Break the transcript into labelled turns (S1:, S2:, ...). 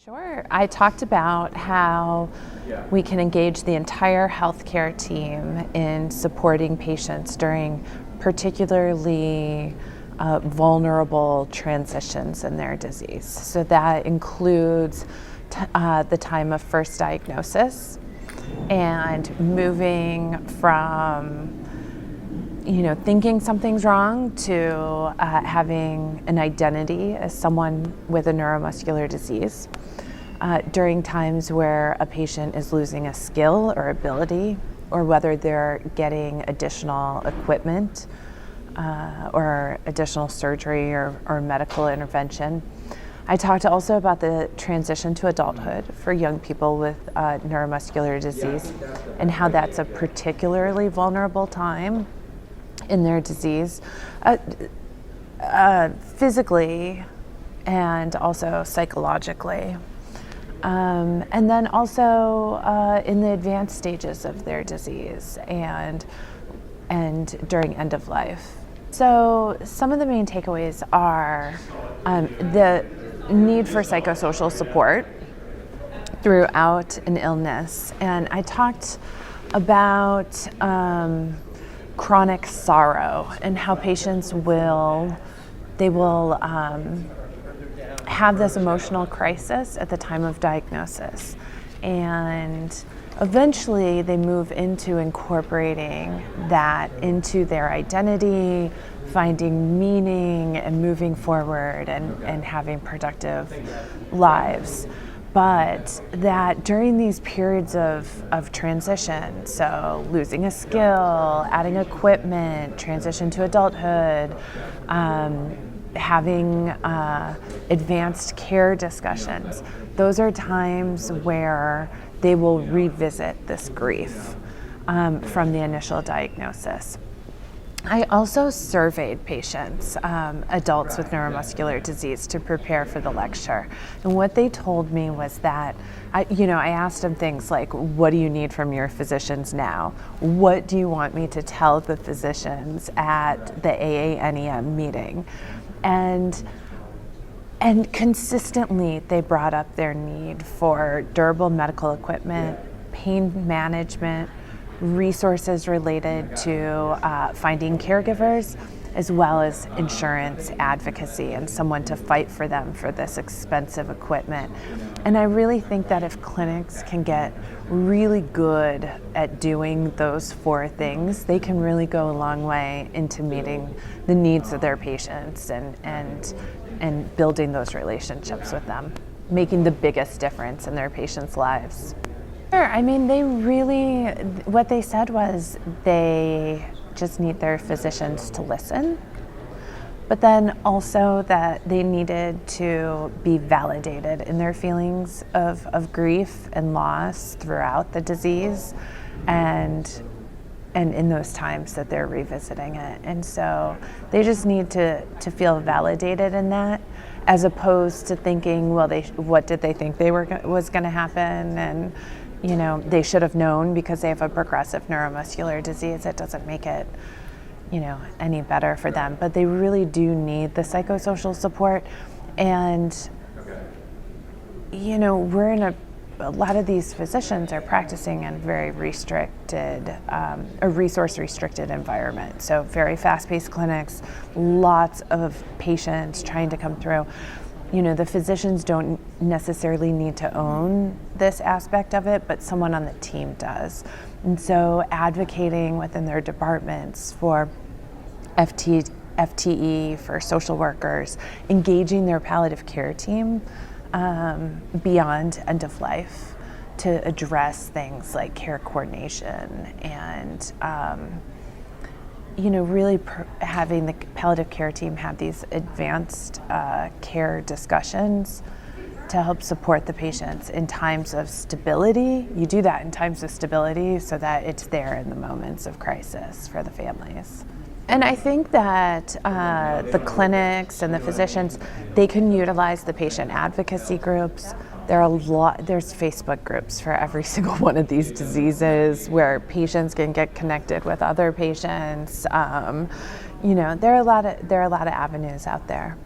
S1: Sure. I talked about how we can engage the entire healthcare team in supporting patients during particularly vulnerable transitions in their disease. So that includes the time of first diagnosis and moving from thinking something's wrong to having an identity as someone with a neuromuscular disease. During times where a patient is losing a skill or ability, or whether they're getting additional equipment or additional surgery or medical intervention. I talked also about the transition to adulthood for young people with neuromuscular disease and how that's a particularly vulnerable time in their disease, physically and also psychologically. And then also in the advanced stages of their disease and during end of life. So some of the main takeaways are the need for psychosocial support throughout an illness. And I talked about chronic sorrow and how patients will have this emotional crisis at the time of diagnosis, and eventually they move into incorporating that into their identity, finding meaning and moving forward and having productive lives. But that during these periods of transition, so losing a skill, adding equipment, transition to adulthood, having advanced care discussions, those are times where they will revisit this grief from the initial diagnosis. I also surveyed patients, adults with neuromuscular disease, to prepare for the lecture. And what they told me was that, I asked them things like, what do you need from your physicians now? What do you want me to tell the physicians at the AANEM meeting? And consistently, they brought up their need for durable medical equipment, pain management, resources related to finding caregivers, as well as insurance advocacy and someone to fight for them for this expensive equipment. And I really think that if clinics can get really good at doing those four things, they can really go a long way into meeting the needs of their patients and building those relationships with them, making the biggest difference in their patients' lives. Sure. I mean, what they said was they just need their physicians to listen, but then also that they needed to be validated in their feelings of grief and loss throughout the disease and in those times that they're revisiting it. And so they just need to feel validated in that, as opposed to thinking, well, what did they think was going to happen? And they should have known because they have a progressive neuromuscular disease. It doesn't make it, any better for them. But they really do need the psychosocial support. And, we're in a lot of these physicians are practicing in very restricted, a resource-restricted environment. So very fast-paced clinics, lots of patients trying to come through. The physicians don't necessarily need to own this aspect of it, but someone on the team does. And so advocating within their departments for FTE, for social workers, engaging their palliative care team beyond end of life to address things like care coordination and really having the palliative care team have these advanced care discussions to help support the patients in times of stability. You do that in times of stability so that it's there in the moments of crisis for the families. And I think that the clinics and the physicians, they can utilize the patient advocacy groups. There's Facebook groups for every single one of these diseases where patients can get connected with other patients. There are a lot of avenues out there.